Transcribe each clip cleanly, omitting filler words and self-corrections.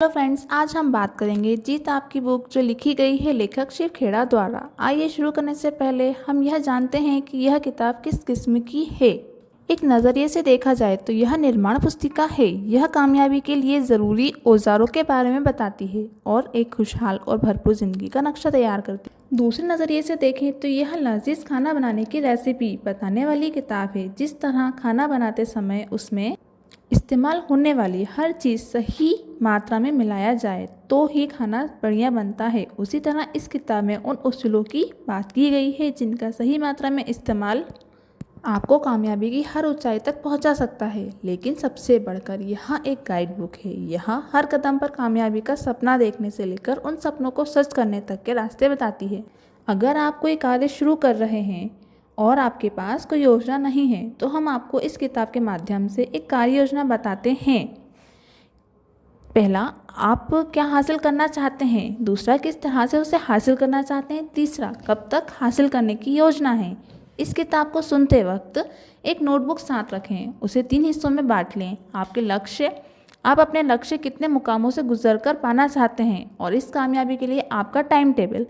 Hello friends, आज हम बात करेंगे जीत आपकी बुक जो लिखी गई है लेखक शिव खेड़ा द्वारा। आइए शुरू करने से पहले हम यह जानते हैं कि यह किताब किस किस्म की है। एक नज़रिए से देखा जाए तो यह निर्माण पुस्तिका है। यह कामयाबी के लिए ज़रूरी औजारों के बारे में बताती है और एक खुशहाल और भरपूर ज़िंदगी का नक्शा तैयार करती है। दूसरे नज़रिए से देखें तो यह लजीज खाना बनाने की रेसिपी बताने वाली किताब है। जिस तरह खाना बनाते समय उसमें इस्तेमाल होने वाली हर चीज़ सही मात्रा में मिलाया जाए तो ही खाना बढ़िया बनता है, उसी तरह इस किताब में उन उसूलों की बात की गई है जिनका सही मात्रा में इस्तेमाल आपको कामयाबी की हर ऊंचाई तक पहुंचा सकता है। लेकिन सबसे बढ़कर यह एक गाइड बुक है। यह हर कदम पर कामयाबी का सपना देखने से लेकर उन सपनों को सच करने तक के रास्ते बताती है। अगर आप कोई कार्य शुरू कर रहे हैं और आपके पास कोई योजना नहीं है तो हम आपको इस किताब के माध्यम से एक कार्य योजना बताते हैं। पहला, आप क्या हासिल करना चाहते हैं। दूसरा, किस तरह से उसे हासिल करना चाहते हैं। तीसरा, कब तक हासिल करने की योजना है। इस किताब को सुनते वक्त एक नोटबुक साथ रखें, उसे 3 हिस्सों में बांट लें। आपके लक्ष्य, आप अपने लक्ष्य कितने मुकामों से गुजरकर पाना चाहते हैं और इस कामयाबी के लिए आपका टाइम टेबल।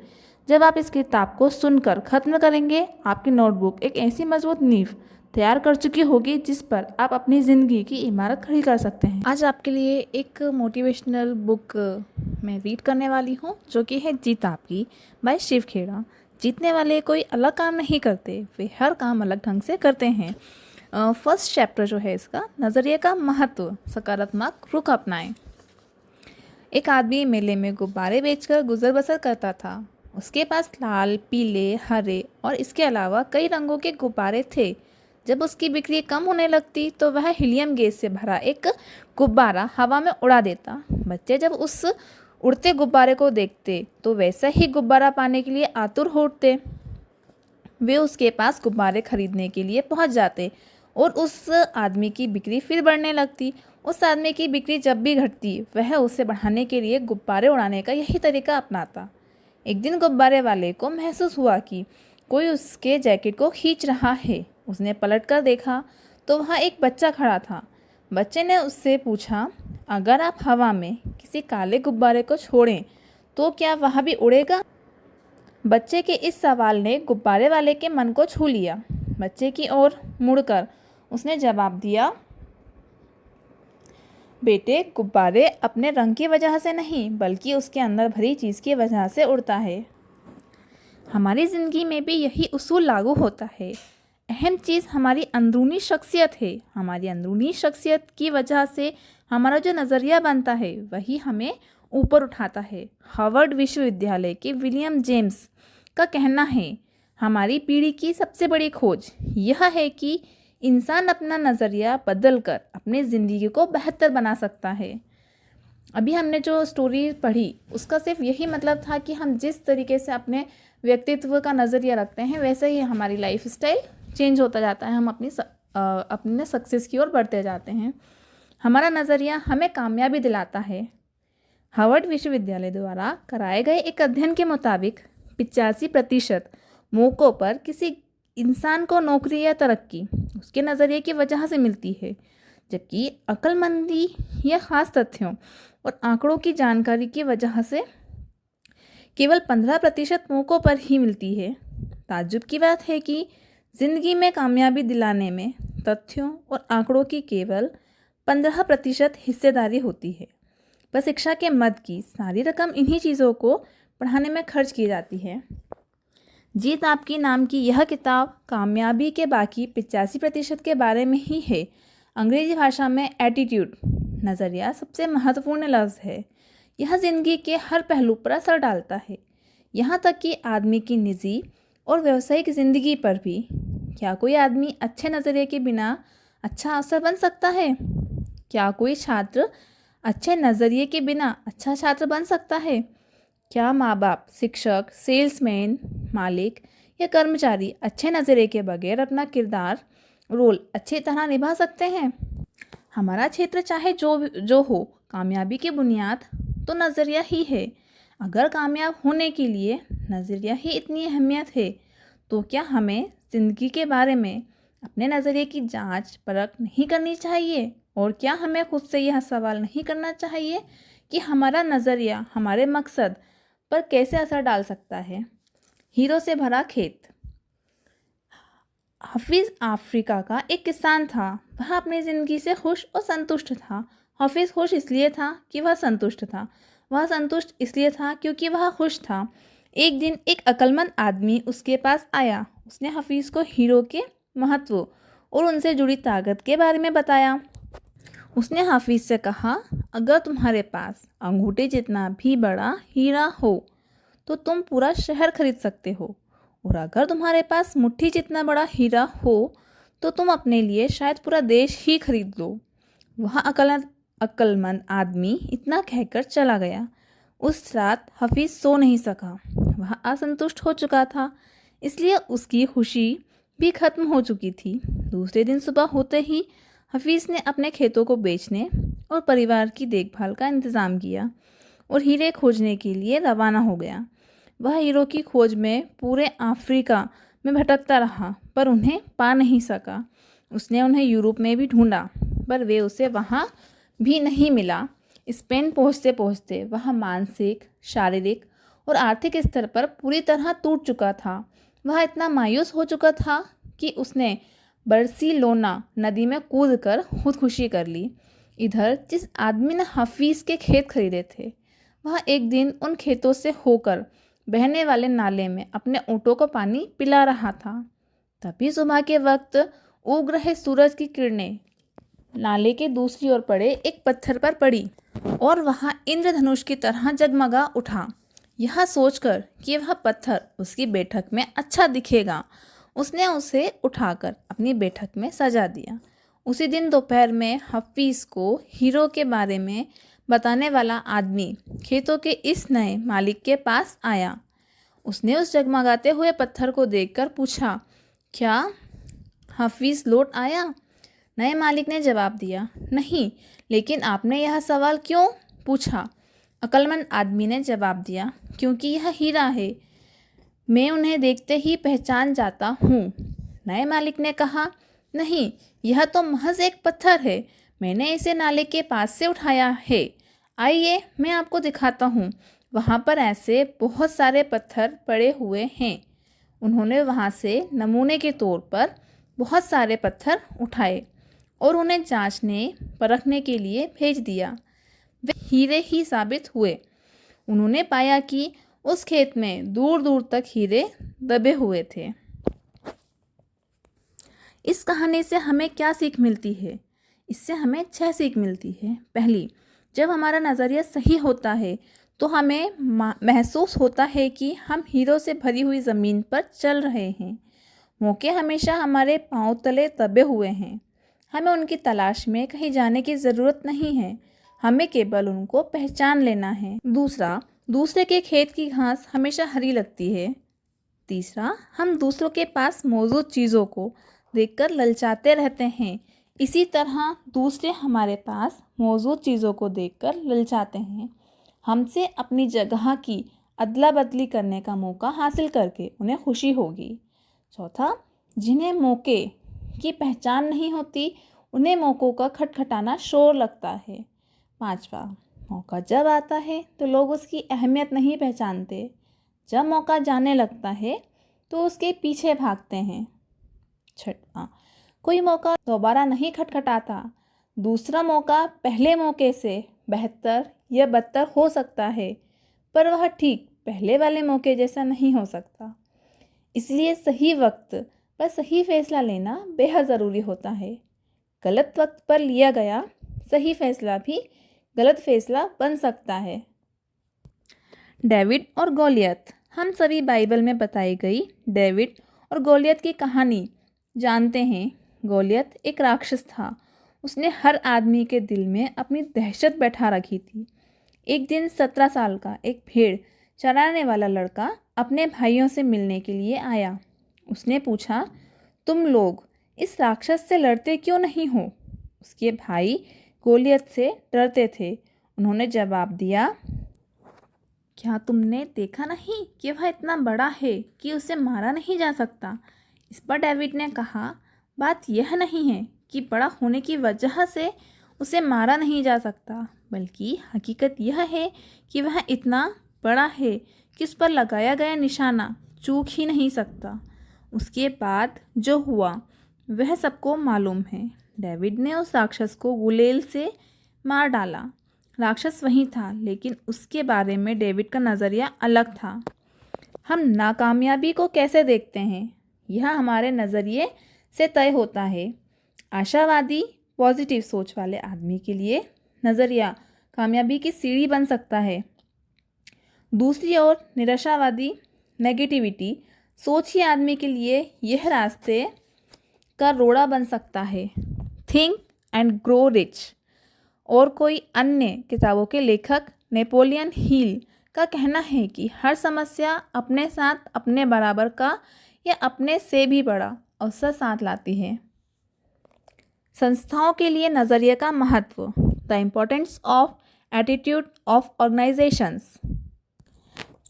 जब आप इस किताब को सुनकर ख़त्म करेंगे, आपकी नोटबुक एक ऐसी मजबूत नींव तैयार कर चुकी होगी जिस पर आप अपनी ज़िंदगी की इमारत खड़ी कर सकते हैं। आज आपके लिए एक मोटिवेशनल बुक मैं रीड करने वाली हूँ जो कि है जीत आपकी बाय शिव खेड़ा। जीतने वाले कोई अलग काम नहीं करते, वे हर काम अलग ढंग से करते हैं। फर्स्ट चैप्टर जो है इसका, नज़रिए का महत्व, सकारात्मक रुख अपनाएं। एक आदमी मेले में गुब्बारे बेचकर गुजर बसर करता था। उसके पास लाल, पीले, हरे और इसके अलावा कई रंगों के गुब्बारे थे। जब उसकी बिक्री कम होने लगती तो वह हीलियम गैस से भरा एक गुब्बारा हवा में उड़ा देता। बच्चे जब उस उड़ते गुब्बारे को देखते तो वैसा ही गुब्बारा पाने के लिए आतुर हो उठते। वे उसके पास गुब्बारे खरीदने के लिए पहुंच जाते और उस आदमी की बिक्री फिर बढ़ने लगती। उस आदमी की बिक्री जब भी घटती वह उसे बढ़ाने के लिए गुब्बारे उड़ाने का यही तरीका अपनाता। एक दिन गुब्बारे वाले को महसूस हुआ कि कोई उसके जैकेट को खींच रहा है। उसने पलटकर देखा तो वहाँ एक बच्चा खड़ा था। बच्चे ने उससे पूछा, अगर आप हवा में किसी काले गुब्बारे को छोड़ें तो क्या वह भी उड़ेगा। बच्चे के इस सवाल ने गुब्बारे वाले के मन को छू लिया। बच्चे की ओर मुड़कर उसने जवाब दिया, बेटे, गुब्बारे अपने रंग की वजह से नहीं बल्कि उसके अंदर भरी चीज़ की वजह से उड़ता है। हमारी ज़िंदगी में भी यही उसूल लागू होता है। अहम चीज़ हमारी अंदरूनी शख्सियत है। हमारी अंदरूनी शख्सियत की वजह से हमारा जो नज़रिया बनता है वही हमें ऊपर उठाता है। हार्वर्ड विश्वविद्यालय के विलियम जेम्स का कहना है, हमारी पीढ़ी की सबसे बड़ी खोज यह है कि इंसान अपना नज़रिया बदलकर अपनी ज़िंदगी को बेहतर बना सकता है। अभी हमने जो स्टोरी पढ़ी उसका सिर्फ यही मतलब था कि हम जिस तरीके से अपने व्यक्तित्व का नज़रिया रखते हैं वैसे ही हमारी लाइफ स्टाइल चेंज होता जाता है। हम अपने सक्सेस की ओर बढ़ते जाते हैं। हमारा नज़रिया हमें कामयाबी दिलाता है। हार्वर्ड विश्वविद्यालय द्वारा कराए गए एक अध्ययन के मुताबिक 85% मौक़ों पर किसी इंसान को नौकरी या तरक्की उसके नज़रिए की वजह से मिलती है, जबकि अक्लमंदी या ख़ास तथ्यों और आंकड़ों की जानकारी की वजह से केवल 15% मौक़ों पर ही मिलती है। ताज्जुब की बात है कि ज़िंदगी में कामयाबी दिलाने में तथ्यों और आंकड़ों की केवल 15% हिस्सेदारी होती है। पर शिक्षा के मद की सारी रकम इन्हीं चीज़ों को पढ़ाने में खर्च की जाती है। जीत आपकी नाम की यह किताब कामयाबी के बाकी 85% के बारे में ही है। अंग्रेजी भाषा में एटीट्यूड, नज़रिया सबसे महत्वपूर्ण लफ्ज़ है। यह ज़िंदगी के हर पहलू पर असर डालता है, यहाँ तक कि आदमी की निजी और व्यावसायिक ज़िंदगी पर भी। क्या कोई आदमी अच्छे नज़रिए के बिना अच्छा अफसर बन सकता है? क्या कोई छात्र अच्छे नज़रिए के बिना अच्छा छात्र बन सकता है? क्या माँ बाप, शिक्षक, सेल्समैन, मालिक या कर्मचारी अच्छे नज़रिए के बगैर अपना किरदार रोल अच्छी तरह निभा सकते हैं? हमारा क्षेत्र चाहे जो हो, कामयाबी की बुनियाद तो नज़रिया ही है। अगर कामयाब होने के लिए नज़रिया ही इतनी अहमियत है तो क्या हमें ज़िंदगी के बारे में अपने नज़रिए की जांच परख नहीं करनी चाहिए? और क्या हमें खुद से यह सवाल नहीं करना चाहिए कि हमारा नज़रिया हमारे मकसद पर कैसे असर डाल सकता है। हीरो से भरा खेत। हफीज़ अफ्रीका का एक किसान था। वह अपनी ज़िंदगी से खुश और संतुष्ट था। हफीज़ खुश इसलिए था कि वह संतुष्ट था। वह संतुष्ट इसलिए था क्योंकि वह खुश था। एक दिन एक अक्लमंद आदमी उसके पास आया। उसने हफीज़ को हीरो के महत्व और उनसे जुड़ी ताकत के बारे में बताया। उसने हफीज़ से कहा, अगर तुम्हारे पास अंगूठे जितना भी बड़ा हीरा हो तो तुम पूरा शहर खरीद सकते हो, और अगर तुम्हारे पास मुट्ठी जितना बड़ा हीरा हो तो तुम अपने लिए शायद पूरा देश ही खरीद लो। वह अक्लमंद आदमी इतना कहकर चला गया। उस रात हफीज़ सो नहीं सका। वह असंतुष्ट हो चुका था, इसलिए उसकी खुशी भी खत्म हो चुकी थी। दूसरे दिन सुबह होते ही हफीज़ ने अपने खेतों को बेचने और परिवार की देखभाल का इंतज़ाम किया और हीरे खोजने के लिए रवाना हो गया। वह हीरो की खोज में पूरे अफ्रीका में भटकता रहा, पर उन्हें पा नहीं सका। उसने उन्हें यूरोप में भी ढूंढा, पर वे उसे वहाँ भी नहीं मिला। स्पेन पहुँचते पहुँचते वह मानसिक, शारीरिक और आर्थिक स्तर पर पूरी तरह टूट चुका था। वह इतना मायूस हो चुका था कि उसने बर्सिलोना नदी में कूदकर खुदकुशी कर ली। इधर जिस आदमी ने हफीज़ के खेत खरीदे थे, वह एक दिन उन खेतों से होकर बहने वाले नाले में अपने ऊँटों को पानी पिला रहा था। तभी सुबह के वक्त उग रहे सूरज की किरणें नाले के दूसरी ओर पड़े एक पत्थर पर पड़ी और वहाँ इंद्रधनुष की तरह जगमगा उठा। यह सोचकर कि वह पत्थर उसकी बैठक में अच्छा दिखेगा, उसने उसे उठाकर अपनी बैठक में सजा दिया। उसी दिन दोपहर में हफीज़ को हीरो के बारे में बताने वाला आदमी खेतों के इस नए मालिक के पास आया। उसने उस जगमगाते हुए पत्थर को देखकर पूछा, क्या हफीज़ लौट आया? नए मालिक ने जवाब दिया, नहीं, लेकिन आपने यह सवाल क्यों पूछा? अक्लमंद आदमी ने जवाब दिया, क्योंकि यह हीरा है, मैं उन्हें देखते ही पहचान जाता हूँ। नए मालिक ने कहा, नहीं, यह तो महज एक पत्थर है, मैंने इसे नाले के पास से उठाया है। आइए मैं आपको दिखाता हूँ, वहाँ पर ऐसे बहुत सारे पत्थर पड़े हुए हैं। उन्होंने वहाँ से नमूने के तौर पर बहुत सारे पत्थर उठाए और उन्हें जांचने परखने के लिए भेज दिया। वे हीरे ही साबित हुए। उन्होंने पाया कि उस खेत में दूर दूर तक हीरे दबे हुए थे। इस कहानी से हमें क्या सीख मिलती है? इससे हमें 6 सीख मिलती है। पहली, जब हमारा नज़रिया सही होता है तो हमें महसूस होता है कि हम हीरो से भरी हुई ज़मीन पर चल रहे हैं। मौके हमेशा हमारे पांव तले दबे हुए हैं। हमें उनकी तलाश में कहीं जाने की ज़रूरत नहीं है, हमें केवल उनको पहचान लेना है। दूसरा, दूसरे के खेत की घास हमेशा हरी लगती है। तीसरा, हम दूसरों के पास मौजूद चीज़ों को देखकर ललचाते रहते हैं, इसी तरह दूसरे हमारे पास मौजूद चीज़ों को देखकर ललचाते हैं। हमसे अपनी जगह की अदला बदली करने का मौका हासिल करके उन्हें खुशी होगी। चौथा, जिन्हें मौके की पहचान नहीं होती उन्हें मौक़ों का खटखटाना शोर लगता है। पांचवा, मौका जब आता है तो लोग उसकी अहमियत नहीं पहचानते, जब मौका जाने लगता है तो उसके पीछे भागते हैं। छठवां, कोई मौका दोबारा नहीं खटखटाता, दूसरा मौका पहले मौके से बेहतर या बदतर हो सकता है, पर वह ठीक पहले वाले मौके जैसा नहीं हो सकता। इसलिए सही वक्त पर सही फैसला लेना बेहद ज़रूरी होता है। गलत वक्त पर लिया गया सही फैसला भी गलत फैसला बन सकता है। डेविड और गोलियत। हम सभी बाइबल में बताई गई डेविड और गोलियत की कहानी जानते हैं। गोलियत एक राक्षस था। उसने हर आदमी के दिल में अपनी दहशत बैठा रखी थी। एक दिन 17 साल का एक भेड़ चराने वाला लड़का अपने भाइयों से मिलने के लिए आया। उसने पूछा, तुम लोग इस राक्षस से लड़ते क्यों नहीं हो? उसके भाई गोलियत से डरते थे। उन्होंने जवाब दिया, क्या तुमने देखा नहीं कि वह इतना बड़ा है कि उसे मारा नहीं जा सकता? इस पर डेविड ने कहा, बात यह नहीं है कि बड़ा होने की वजह से उसे मारा नहीं जा सकता, बल्कि हकीकत यह है कि वह इतना बड़ा है कि उस पर लगाया गया निशाना चूक ही नहीं सकता। उसके बाद जो हुआ वह सबको मालूम है। डेविड ने उस राक्षस को गुलेल से मार डाला। राक्षस वहीं था, लेकिन उसके बारे में डेविड का नज़रिया अलग था। हम नाकामयाबी को कैसे देखते हैं, यह हमारे नज़रिए से तय होता है। आशावादी पॉजिटिव सोच वाले आदमी के लिए नज़रिया कामयाबी की सीढ़ी बन सकता है। दूसरी ओर निराशावादी नेगेटिविटी सोच ही आदमी के लिए यह रास्ते का रोड़ा बन सकता है। थिंक एंड ग्रो रिच और कोई अन्य किताबों के लेखक नेपोलियन हिल का कहना है कि हर समस्या अपने साथ अपने बराबर का या अपने से भी बड़ा अवसर साथ लाती है। संस्थाओं के लिए नज़रिए का महत्व, the importance of attitude of organisations.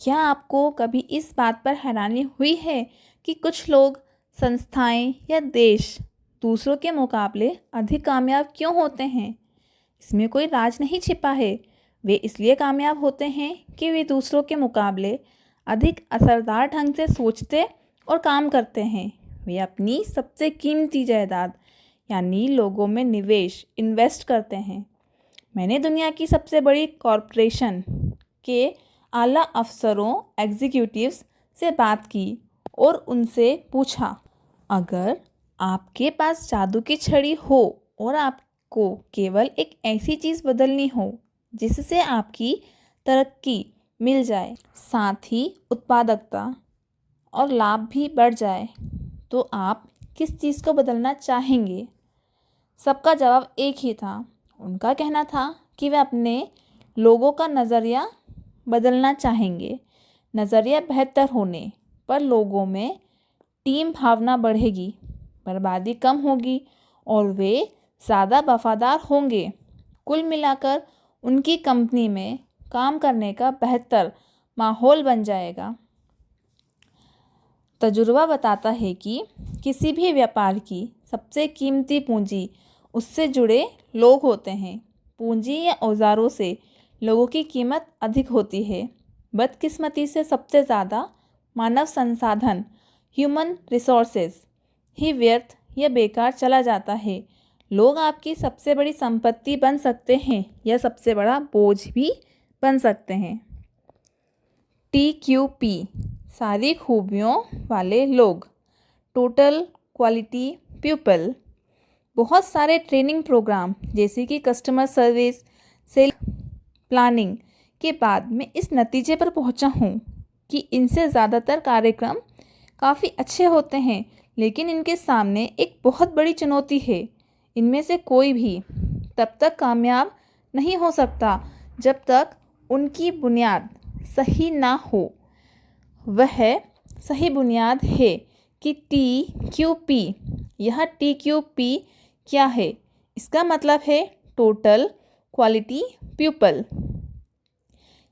क्या आपको कभी इस बात पर हैरानी हुई है कि कुछ लोग, संस्थाएं या देश दूसरों के मुकाबले अधिक कामयाब क्यों होते हैं? इसमें कोई राज नहीं छिपा है। वे इसलिए कामयाब होते हैं कि वे दूसरों के मुकाबले अधिक असरदार ढंग से सोचते और काम करते हैं। वे अपनी सबसे कीमती जायदाद यानी लोगों में निवेश इन्वेस्ट करते हैं। मैंने दुनिया की सबसे बड़ी कॉरपोरेशन के आला अफसरों एग्जीक्यूटिव्स से बात की और उनसे पूछा, अगर आपके पास जादू की छड़ी हो और आपको केवल एक ऐसी चीज़ बदलनी हो जिससे आपकी तरक्की मिल जाए, साथ ही उत्पादकता और लाभ भी बढ़ जाए, तो आप किस चीज़ को बदलना चाहेंगे? सबका जवाब एक ही था। उनका कहना था कि वे अपने लोगों का नज़रिया बदलना चाहेंगे। नज़रिया बेहतर होने पर लोगों में टीम भावना बढ़ेगी, बर्बादी कम होगी और वे ज़्यादा वफादार होंगे। कुल मिलाकर उनकी कंपनी में काम करने का बेहतर माहौल बन जाएगा। तजुर्बा बताता है कि किसी भी व्यापार की सबसे कीमती पूंजी उससे जुड़े लोग होते हैं। पूंजी या औजारों से लोगों की कीमत अधिक होती है। बदकिस्मती से सबसे ज़्यादा मानव संसाधन ह्यूमन रिसोर्सेज ही व्यर्थ या बेकार चला जाता है। लोग आपकी सबसे बड़ी संपत्ति बन सकते हैं या सबसे बड़ा बोझ भी बन सकते हैं। TQP सारी खूबियों वाले लोग, टोटल क्वालिटी पीपल। बहुत सारे ट्रेनिंग प्रोग्राम जैसे कि कस्टमर सर्विस, सेल प्लानिंग के बाद मैं इस नतीजे पर पहुंचा हूं कि इनसे ज़्यादातर कार्यक्रम काफ़ी अच्छे होते हैं, लेकिन इनके सामने एक बहुत बड़ी चुनौती है। इनमें से कोई भी तब तक कामयाब नहीं हो सकता जब तक उनकी बुनियाद सही ना हो। वह सही बुनियाद है कि TQP। यह TQP क्या है? इसका मतलब है टोटल क्वालिटी पीपल,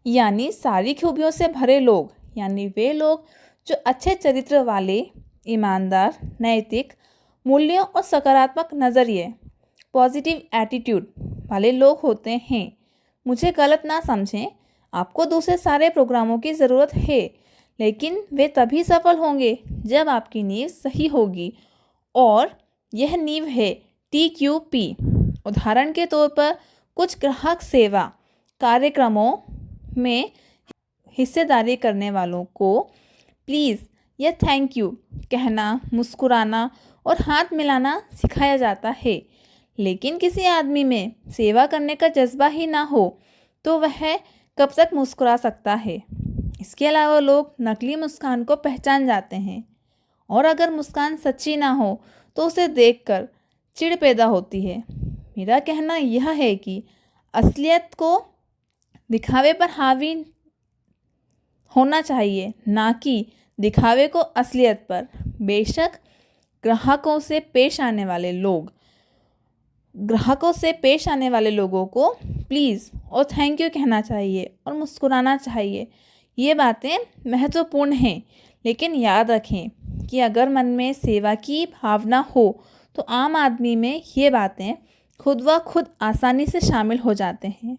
यानी सारी खूबियों से भरे लोग, यानी वे लोग जो अच्छे चरित्र वाले, ईमानदार, नैतिक मूल्यों और सकारात्मक नज़रिए, पॉजिटिव एटीट्यूड वाले लोग होते हैं। मुझे गलत ना समझें, आपको दूसरे सारे प्रोग्रामों की ज़रूरत है, लेकिन वे तभी सफल होंगे जब आपकी नींव सही होगी, और यह नींव है TQP। उदाहरण के तौर पर कुछ ग्राहक सेवा कार्यक्रमों में हिस्सेदारी करने वालों को प्लीज़ या थैंक यू कहना, मुस्कुराना और हाथ मिलाना सिखाया जाता है। लेकिन किसी आदमी में सेवा करने का जज्बा ही ना हो तो वह कब तक मुस्कुरा सकता है? इसके अलावा लोग नकली मुस्कान को पहचान जाते हैं, और अगर मुस्कान सच्ची ना हो तो उसे देखकर चिढ़ पैदा होती है। मेरा कहना यह है कि असलियत को दिखावे पर हावी होना चाहिए, ना कि दिखावे को असलियत पर। बेशक ग्राहकों से पेश आने वाले लोगों को प्लीज़ और थैंक यू कहना चाहिए और मुस्कुराना चाहिए। ये बातें महत्वपूर्ण हैं, लेकिन याद रखें कि अगर मन में सेवा की भावना हो तो आम आदमी में ये बातें खुद व खुद आसानी से शामिल हो जाते हैं।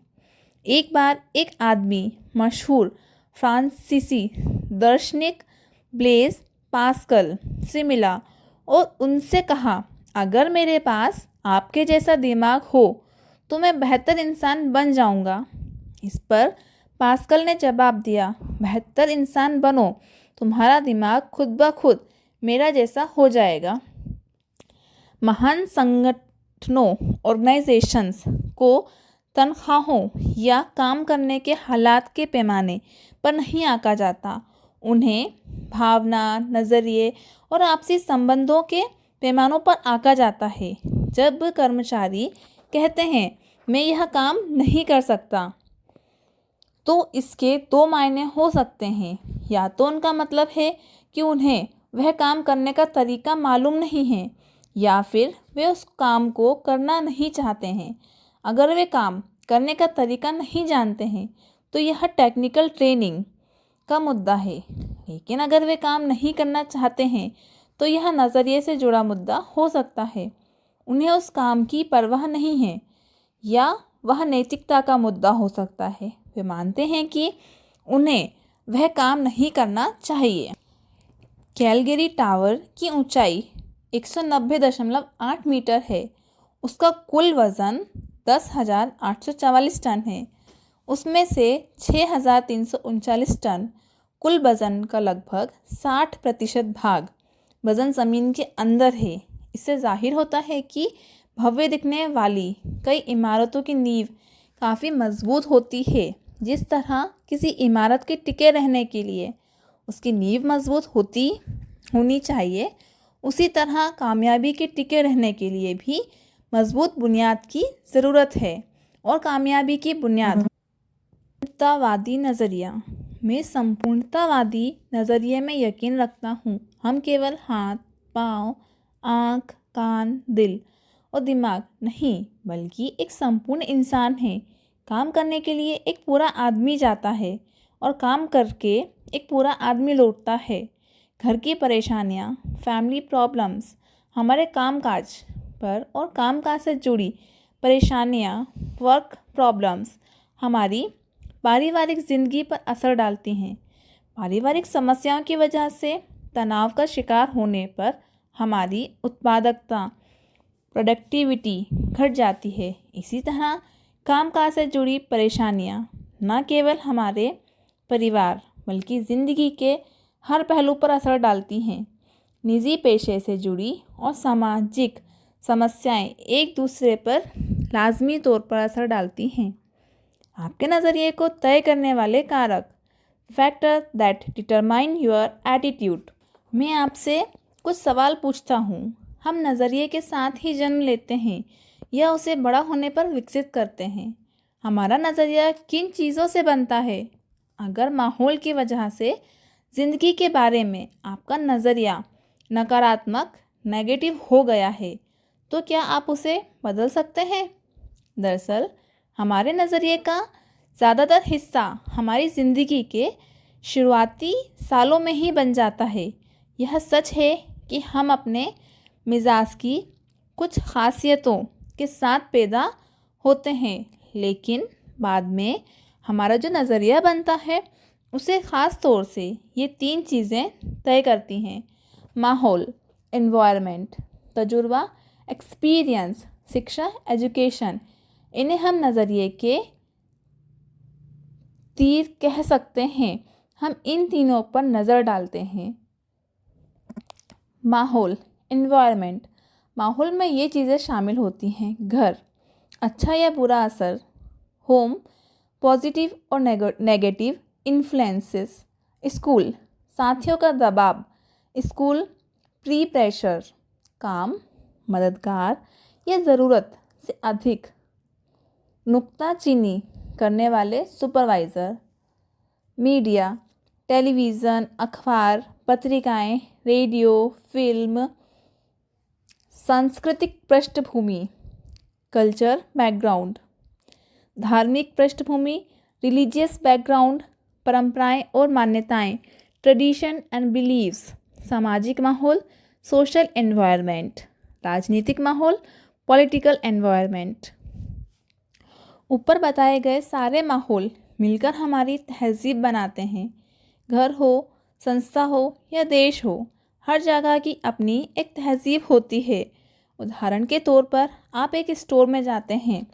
एक बार एक आदमी मशहूर फ्रांसीसी दार्शनिक ब्लेज पास्कल से मिला और उनसे कहा, अगर मेरे पास आपके जैसा दिमाग हो तो मैं बेहतर इंसान बन जाऊंगा। इस पर पास्कल ने जवाब दिया, बेहतर इंसान बनो, तुम्हारा दिमाग खुद ब खुद मेरा जैसा हो जाएगा। महान संगठनों ऑर्गेनाइजेशंस को तनख्वाहों या काम करने के हालात के पैमाने पर नहीं आंका जाता, उन्हें भावना, नज़रिए और आपसी संबंधों के पैमानों पर आंका जाता है। जब कर्मचारी कहते हैं मैं यह काम नहीं कर सकता, तो इसके दो मायने हो सकते हैं। या तो उनका मतलब है कि उन्हें वह काम करने का तरीका मालूम नहीं है, या फिर वे उस काम को करना नहीं चाहते हैं। अगर वे काम करने का तरीका नहीं जानते हैं तो यह टेक्निकल ट्रेनिंग का मुद्दा है। लेकिन अगर वे काम नहीं करना चाहते हैं तो यह नज़रिए से जुड़ा मुद्दा हो सकता है। उन्हें उस काम की परवाह नहीं है, या वह नैतिकता का मुद्दा हो सकता है। वे मानते हैं कि उन्हें वह काम नहीं करना चाहिए। कैलगरी टावर की ऊंचाई 190.8 मीटर है। उसका कुल वज़न 10,844 टन है। उसमें से 6,339 टन कुल वज़न का लगभग 60% भाग वज़न ज़मीन के अंदर है। इससे जाहिर होता है कि भव्य दिखने वाली कई इमारतों की नींव काफ़ी मजबूत होती है। जिस तरह किसी इमारत के टिके रहने के लिए उसकी नींव मजबूत होनी चाहिए, उसी तरह कामयाबी के टिके रहने के लिए भी मजबूत बुनियाद की ज़रूरत है। और कामयाबी की बुनियाद संपूर्णतावादी नज़रिया। मैं संपूर्णतावादी नज़रिए में यकीन रखता हूँ। हम केवल हाथ, पाँव, आँख, कान, दिल और दिमाग नहीं, बल्कि एक संपूर्ण इंसान है। काम करने के लिए एक पूरा आदमी जाता है और काम करके एक पूरा आदमी लौटता है। घर की परेशानियाँ, फैमिली प्रॉब्लम्स, हमारे कामकाज पर और कामकाज से जुड़ी परेशानियाँ, वर्क प्रॉब्लम्स हमारी पारिवारिक ज़िंदगी पर असर डालती हैं। पारिवारिक समस्याओं की वजह से तनाव का शिकार होने पर हमारी उत्पादकता, प्रोडक्टिविटी घट जाती है। इसी तरह कामकाज से जुड़ी परेशानियाँ न केवल हमारे परिवार बल्कि ज़िंदगी के हर पहलू पर असर डालती हैं। निजी पेशे से जुड़ी और सामाजिक समस्याएं एक दूसरे पर लाजमी तौर पर असर डालती हैं। आपके नज़रिए को तय करने वाले कारक, factor that determine your attitude. मैं आपसे कुछ सवाल पूछता हूँ। हम नज़रिए के साथ ही जन्म लेते हैं या उसे बड़ा होने पर विकसित करते हैं? हमारा नज़रिया किन चीज़ों से बनता है? अगर माहौल की वजह से ज़िंदगी के बारे में आपका नज़रिया नकारात्मक, नेगेटिव हो गया है, तो क्या आप उसे बदल सकते हैं? दरअसल हमारे नज़रिए का ज़्यादातर हिस्सा हमारी ज़िंदगी के शुरुआती सालों में ही बन जाता है। यह सच है कि हम अपने मिजाज की कुछ खासियतों के साथ पैदा होते हैं, लेकिन बाद में हमारा जो नज़रिया बनता है उसे ख़ास तौर से ये 3 चीज़ें तय करती हैं: माहौल, एनवायरनमेंट, तजुर्बा, एक्सपीरियंस, शिक्षा, एजुकेशन। इन्हें हम नज़रिए के तीर कह सकते हैं। हम इन तीनों पर नज़र डालते हैं। माहौल, एनवायरनमेंट। माहौल में ये चीज़ें शामिल होती हैं: घर, अच्छा या बुरा असर; होम, पॉजिटिव और नेगेटिव इन्फ्लुएंसेस; स्कूल, साथियों का दबाव, स्कूल प्री प्रेशर; काम, मददगार या ज़रूरत से अधिक नुक्ताचीनी करने वाले सुपरवाइज़र; मीडिया, टेलीविज़न, अखबार, पत्रिकाएं, रेडियो, फिल्म; सांस्कृतिक पृष्ठभूमि, कल्चर बैकग्राउंड; धार्मिक पृष्ठभूमि, रिलीजियस बैकग्राउंड, परंपराएं और मान्यताएं, ट्रेडिशन एंड बिलीव्स; सामाजिक माहौल, सोशल एनवायरनमेंट; राजनीतिक माहौल, पॉलिटिकल एनवायरनमेंट। ऊपर बताए गए सारे माहौल मिलकर हमारी तहज़ीब बनाते हैं। घर हो, संस्था हो या देश हो, हर जगह की अपनी एक तहज़ीब होती है। उदाहरण के तौर पर आप एक स्टोर में जाते हैं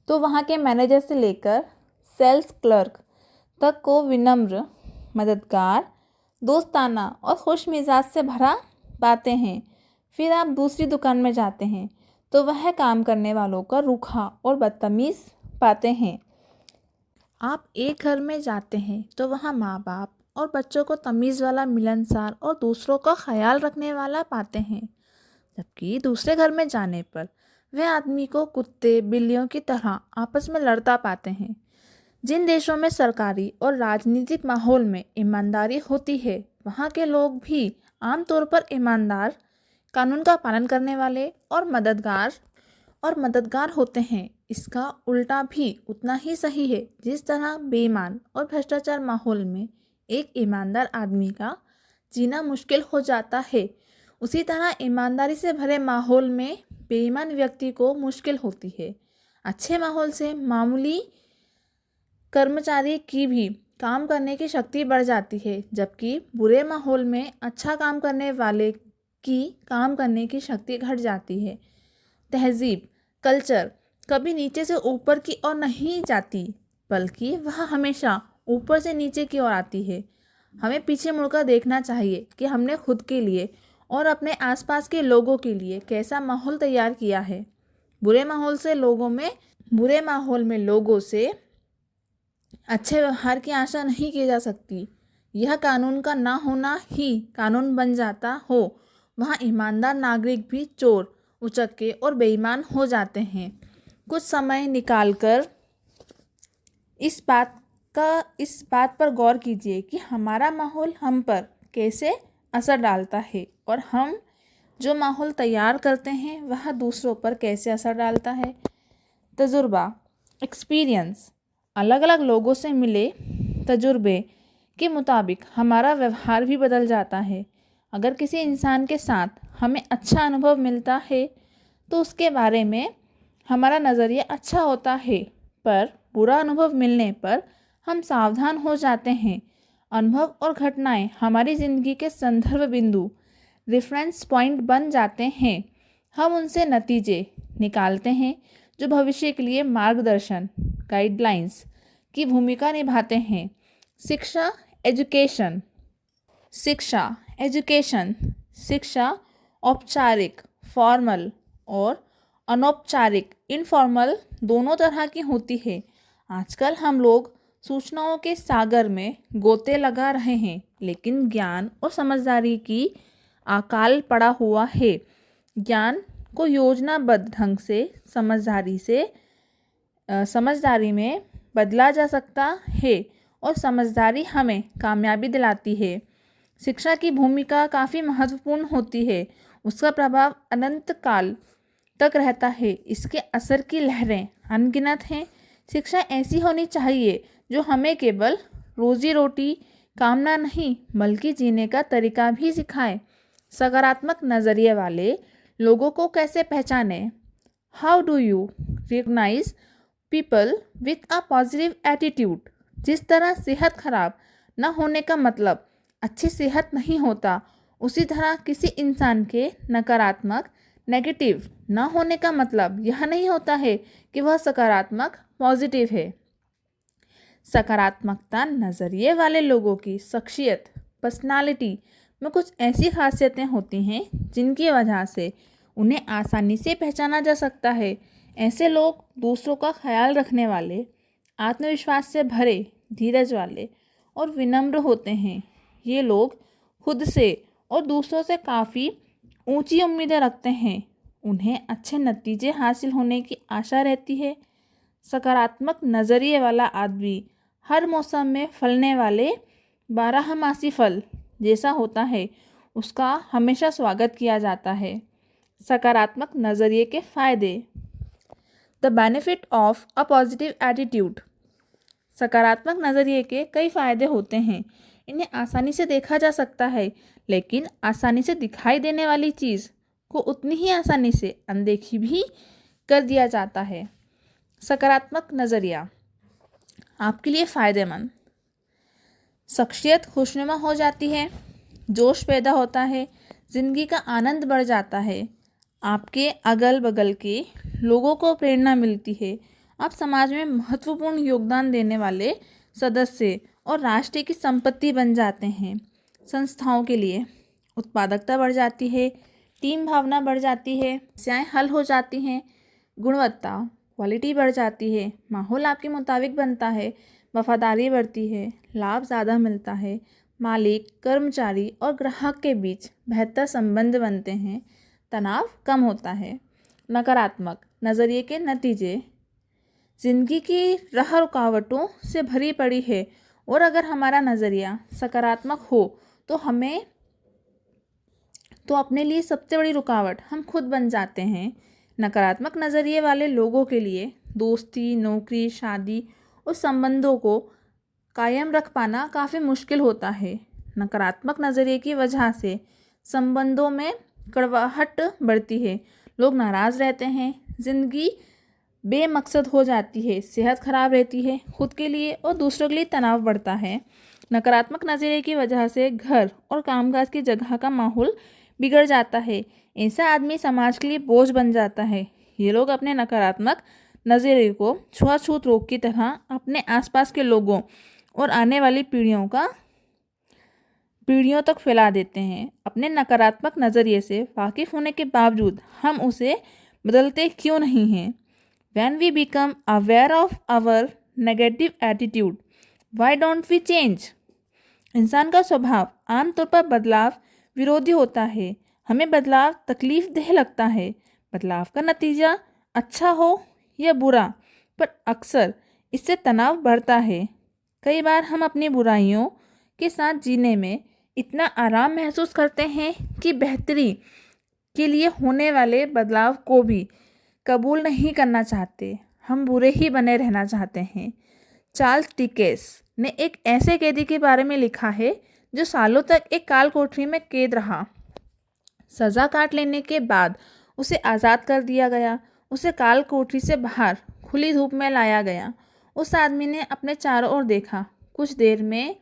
तो वहाँ के मैनेजर से लेकर सेल्स क्लर्क तक को विनम्र, मददगार, दोस्ताना और खुश मिजाज से भरा पाते हैं। फिर आप दूसरी दुकान में जाते हैं तो वह काम करने वालों का रूखा और बदतमीज़ पाते हैं। आप एक घर में जाते हैं तो वहाँ माँ बाप और बच्चों को तमीज़ वाला, मिलनसार और दूसरों का ख्याल रखने वाला पाते हैं। जबकि दूसरे घर में जाने पर वह आदमी को कुत्ते बिल्लियों की तरह आपस में लड़ता पाते हैं। जिन देशों में सरकारी और राजनीतिक माहौल में ईमानदारी होती है, वहाँ के लोग भी आमतौर पर ईमानदार, कानून का पालन करने वाले और मददगार होते हैं। इसका उल्टा भी उतना ही सही है। जिस तरह बेईमान और भ्रष्टाचार माहौल में एक ईमानदार आदमी का जीना मुश्किल हो जाता है, उसी तरह ईमानदारी से भरे माहौल में बेईमान व्यक्ति को मुश्किल होती है। अच्छे माहौल से मामूली कर्मचारी की भी काम करने की शक्ति बढ़ जाती है, जबकि बुरे माहौल में अच्छा काम करने वाले की काम करने की शक्ति घट जाती है। तहजीब, कल्चर कभी नीचे से ऊपर की ओर नहीं जाती, बल्कि वह हमेशा ऊपर से नीचे की ओर आती है। हमें पीछे मुड़कर देखना चाहिए कि हमने खुद के लिए और अपने आसपास के लोगों के लिए कैसा माहौल तैयार किया है। बुरे माहौल में लोगों से अच्छे व्यवहार की आशा नहीं की जा सकती। यह कानून का ना होना ही कानून बन जाता हो, वहाँ ईमानदार नागरिक भी चोर, उचक्के और बेईमान हो जाते हैं। कुछ समय निकालकर इस बात पर गौर कीजिए कि हमारा माहौल हम पर कैसे असर डालता है और हम जो माहौल तैयार करते हैं वह दूसरों पर कैसे असर डालता है। तजुर्बा, एक्सपीरियंस, अलग अलग लोगों से मिले तजुर्बे के मुताबिक हमारा व्यवहार भी बदल जाता है। अगर किसी इंसान के साथ हमें अच्छा अनुभव मिलता है तो उसके बारे में हमारा नज़रिया अच्छा होता है, पर बुरा अनुभव मिलने पर हम सावधान हो जाते हैं। अनुभव और घटनाएं हमारी ज़िंदगी के संदर्भ बिंदु, रेफरेंस पॉइंट बन जाते हैं। हम उनसे नतीजे निकालते हैं जो भविष्य के लिए मार्गदर्शन, गाइडलाइंस की भूमिका निभाते हैं। शिक्षा, औपचारिक, फॉर्मल और अनौपचारिक, इनफॉर्मल दोनों तरह की होती है। आजकल हम लोग सूचनाओं के सागर में गोते लगा रहे हैं, लेकिन ज्ञान और समझदारी की अकाल पड़ा हुआ है। ज्ञान को योजनाबद्ध ढंग से समझदारी में बदला जा सकता है और समझदारी हमें कामयाबी दिलाती है। शिक्षा की भूमिका काफ़ी महत्वपूर्ण होती है। उसका प्रभाव अनंत काल तक रहता है। इसके असर की लहरें अनगिनत हैं। शिक्षा ऐसी होनी चाहिए जो हमें केवल रोजी रोटी कामना नहीं, बल्कि जीने का तरीका भी सिखाए। सकारात्मक नज़रिए वाले लोगों को कैसे पहचानें? How do you recognise people with a positive attitude? जिस तरह सेहत खराब न होने का मतलब अच्छी सेहत नहीं होता, उसी तरह किसी इंसान के नकारात्मक, नेगेटिव न होने का मतलब यह नहीं होता है कि वह सकारात्मक, पॉजिटिव है। सकारात्मकता नज़रिए वाले लोगों की शख्सियत, पर्सनालिटी में कुछ ऐसी खासियतें होती हैं जिनकी वजह से उन्हें आसानी से पहचाना जा सकता है। ऐसे लोग दूसरों का ख्याल रखने वाले, आत्मविश्वास से भरे, धीरज वाले और विनम्र होते हैं। ये लोग खुद से और दूसरों से काफ़ी ऊंची उम्मीदें रखते हैं। उन्हें अच्छे नतीजे हासिल होने की आशा रहती है। सकारात्मक नज़रिए वाला आदमी हर मौसम में फलने वाले बारहमासी फल जैसा होता है, उसका हमेशा स्वागत किया जाता है। सकारात्मक नज़रिए के फ़ायदे। The benefit of a positive attitude. सकारात्मक नज़रिए के कई फ़ायदे होते हैं। इन्हें आसानी से देखा जा सकता है, लेकिन आसानी से दिखाई देने वाली चीज़ को उतनी ही आसानी से अनदेखी भी कर दिया जाता है। सकारात्मक नज़रिया आपके लिए फ़ायदेमंद। शख्सियत खुशनुमा हो जाती है, जोश पैदा होता है, ज़िंदगी का आनंद बढ़ जाता है, आपके अगल बगल के लोगों को प्रेरणा मिलती है, आप समाज में महत्वपूर्ण योगदान देने वाले सदस्य और राष्ट्र की संपत्ति बन जाते हैं। संस्थाओं के लिए उत्पादकता बढ़ जाती है, टीम भावना बढ़ जाती है, समस्याएं हल हो जाती हैं, गुणवत्ता क्वालिटी बढ़ जाती है, माहौल आपके मुताबिक बनता है, वफादारी बढ़ती है, लाभ ज़्यादा मिलता है, मालिक कर्मचारी और ग्राहक के बीच बेहतर संबंध बनते हैं, तनाव कम होता है। नकारात्मक नज़रिए के नतीजे ज़िंदगी की राह रुकावटों से भरी पड़ी है और अगर हमारा नज़रिया सकारात्मक हो तो अपने लिए सबसे बड़ी रुकावट हम खुद बन जाते हैं। नकारात्मक नज़रिए वाले लोगों के लिए दोस्ती, नौकरी, शादी और संबंधों को कायम रख पाना काफ़ी मुश्किल होता है। नकारात्मक नज़रिए की वजह से संबंधों में कड़वाहट बढ़ती है, लोग नाराज़ रहते हैं, ज़िंदगी बेमकसद हो जाती है, सेहत खराब रहती है, खुद के लिए और दूसरों के लिए तनाव बढ़ता है। नकारात्मक नज़रिए की वजह से घर और कामकाज की जगह का माहौल बिगड़ जाता है, ऐसा आदमी समाज के लिए बोझ बन जाता है। ये लोग अपने नकारात्मक नज़रिए को छुआछूत रोग की तरह अपने आसपास के लोगों और आने वाली पीढ़ियों तक फैला देते हैं। अपने नकारात्मक नज़रिए से वाकिफ़ होने के बावजूद हम उसे बदलते क्यों नहीं हैं? When we become aware of our negative attitude, why don't we change? इंसान का स्वभाव आमतौर पर बदलाव विरोधी होता है। हमें बदलाव तकलीफ देह लगता है। बदलाव का नतीजा अच्छा हो या बुरा, पर अक्सर इससे तनाव बढ़ता है। कई बार हम अपनी बुराइयों के साथ जीने में इतना आराम महसूस करते हैं कि बेहतरी के लिए होने वाले बदलाव को भी कबूल नहीं करना चाहते। हम बुरे ही बने रहना चाहते हैं। चार्ल्स डिकेंस ने एक ऐसे कैदी के बारे में लिखा है जो सालों तक एक काल कोठरी में कैद रहा। सज़ा काट लेने के बाद उसे आज़ाद कर दिया गया। उसे काल कोठरी से बाहर खुली धूप में लाया गया। उस आदमी ने अपने चारों ओर देखा। कुछ देर में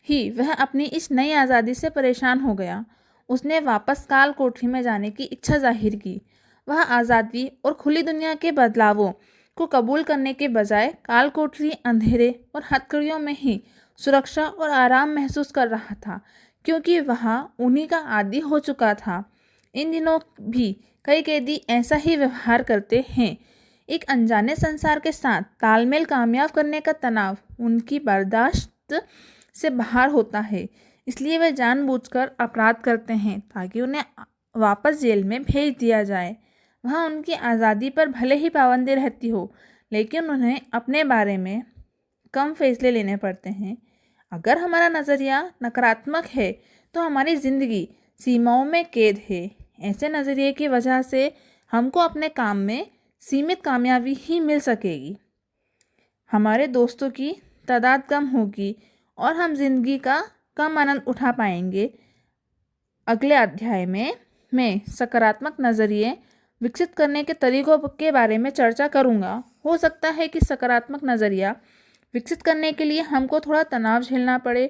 ही वह अपनी इस नई आज़ादी से परेशान हो गया। उसने वापस काल कोठरी में जाने की इच्छा जाहिर की। वह आज़ादी और खुली दुनिया के बदलावों को कबूल करने के बजाय काल कोठरी, अंधेरे और हथकड़ियों में ही सुरक्षा और आराम महसूस कर रहा था, क्योंकि वह उन्हीं का आदी हो चुका था। इन दिनों भी कई कैदी ऐसा ही व्यवहार करते हैं। एक अनजाने संसार के साथ तालमेल कामयाब करने का तनाव उनकी बर्दाश्त से बाहर होता है, इसलिए वे जानबूझकर अपराध करते हैं ताकि उन्हें वापस जेल में भेज दिया जाए। वहाँ उनकी आज़ादी पर भले ही पाबंदी रहती हो, लेकिन उन्हें अपने बारे में कम फैसले लेने पड़ते हैं। अगर हमारा नज़रिया नकारात्मक है तो हमारी ज़िंदगी सीमाओं में कैद है। ऐसे नज़रिए की वजह से हमको अपने काम में सीमित कामयाबी ही मिल सकेगी, हमारे दोस्तों की तादाद कम होगी और हम जिंदगी का कम आनंद उठा पाएंगे। अगले अध्याय में मैं सकारात्मक नज़रिए विकसित करने के तरीकों के बारे में चर्चा करूंगा। हो सकता है कि सकारात्मक नज़रिया विकसित करने के लिए हमको थोड़ा तनाव झेलना पड़े